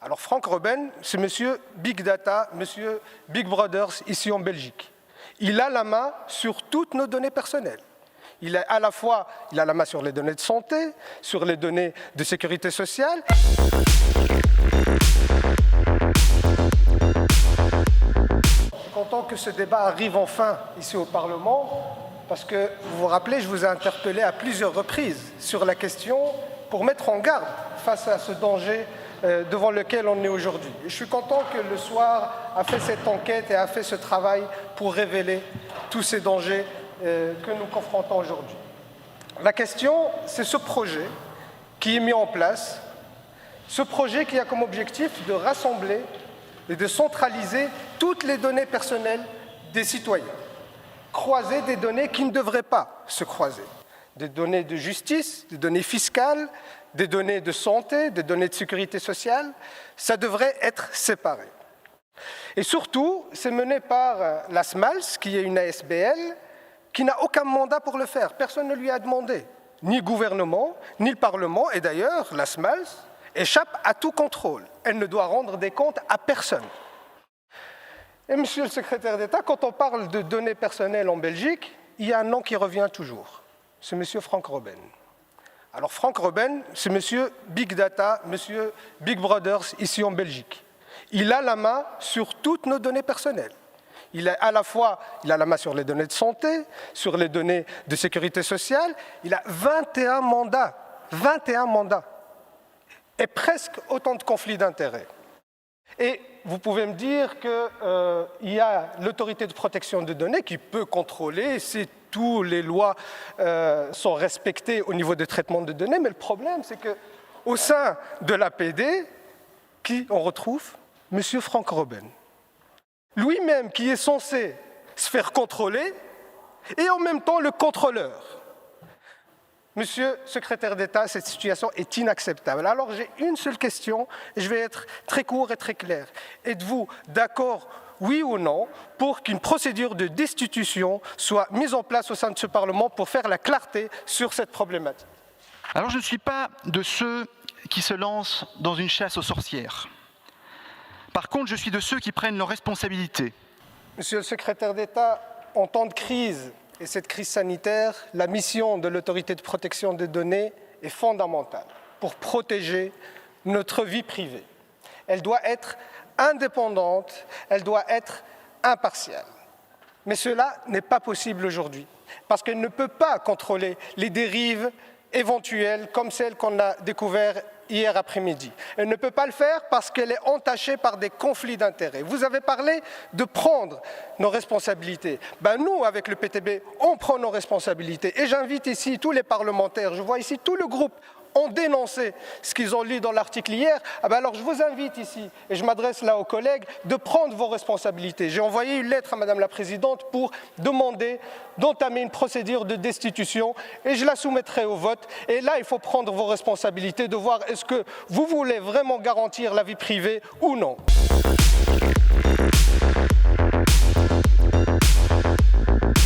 Alors Franck Robben, c'est monsieur Big Data, monsieur Big Brothers ici en Belgique. Il a la main sur toutes nos données personnelles. Il a la main sur les données de santé, sur les données de sécurité sociale. Je suis content que ce débat arrive enfin ici au Parlement, parce que vous vous rappelez, je vous ai interpellé à plusieurs reprises sur la question pour mettre en garde face à ce danger devant lequel on est aujourd'hui. Je suis content que le soir a fait cette enquête et a fait ce travail pour révéler tous ces dangers que nous confrontons aujourd'hui. La question, c'est ce projet qui est mis en place, ce projet qui a comme objectif de rassembler et de centraliser toutes les données personnelles des citoyens, croiser des données qui ne devraient pas se croiser, des données de justice, des données fiscales, des données de santé, des données de sécurité sociale, ça devrait être séparé. Et surtout, c'est mené par la SMALS, qui est une ASBL, qui n'a aucun mandat pour le faire. Personne ne lui a demandé, ni le gouvernement, ni le Parlement. Et d'ailleurs, la SMALS échappe à tout contrôle. Elle ne doit rendre des comptes à personne. Et monsieur le secrétaire d'État, quand on parle de données personnelles en Belgique, il y a un nom qui revient toujours. C'est monsieur Franck Robben. Alors Franck Robben, c'est monsieur Big Data, monsieur Big Brothers ici en Belgique. Il a la main sur toutes nos données personnelles. Il a la main sur les données de santé, sur les données de sécurité sociale. Il a 21 mandats, et presque autant de conflits d'intérêts. Et vous pouvez me dire qu'il y a l'autorité de protection des données qui peut contrôler si toutes les lois sont respectées au niveau des traitements de données, mais le problème, c'est qu'au sein de l'APD, qui on retrouve M. Franck Robben. Lui-même qui est censé se faire contrôler et en même temps le contrôleur. Monsieur le secrétaire d'État, cette situation est inacceptable. Alors j'ai une seule question et je vais être très court et très clair. Êtes-vous d'accord, oui ou non, pour qu'une procédure de destitution soit mise en place au sein de ce Parlement pour faire la clarté sur cette problématique? Alors je ne suis pas de ceux qui se lancent dans une chasse aux sorcières. Par contre, je suis de ceux qui prennent leurs responsabilités. Monsieur le secrétaire d'État, en temps de crise, et cette crise sanitaire, la mission de l'autorité de protection des données est fondamentale pour protéger notre vie privée. Elle doit être indépendante, elle doit être impartiale. Mais cela n'est pas possible aujourd'hui, parce qu'elle ne peut pas contrôler les dérives éventuelles comme celles qu'on a découvertes hier après-midi. Elle ne peut pas le faire parce qu'elle est entachée par des conflits d'intérêts. Vous avez parlé de prendre nos responsabilités. Nous, avec le PTB, on prend nos responsabilités. Et j'invite ici tous les parlementaires, je vois ici tout le groupe, ont dénoncé ce qu'ils ont lu dans l'article hier. Alors je vous invite ici, et je m'adresse là aux collègues, de prendre vos responsabilités. J'ai envoyé une lettre à Madame la Présidente pour demander d'entamer une procédure de destitution et je la soumettrai au vote. Et là, il faut prendre vos responsabilités, de voir est-ce que vous voulez vraiment garantir la vie privée ou non.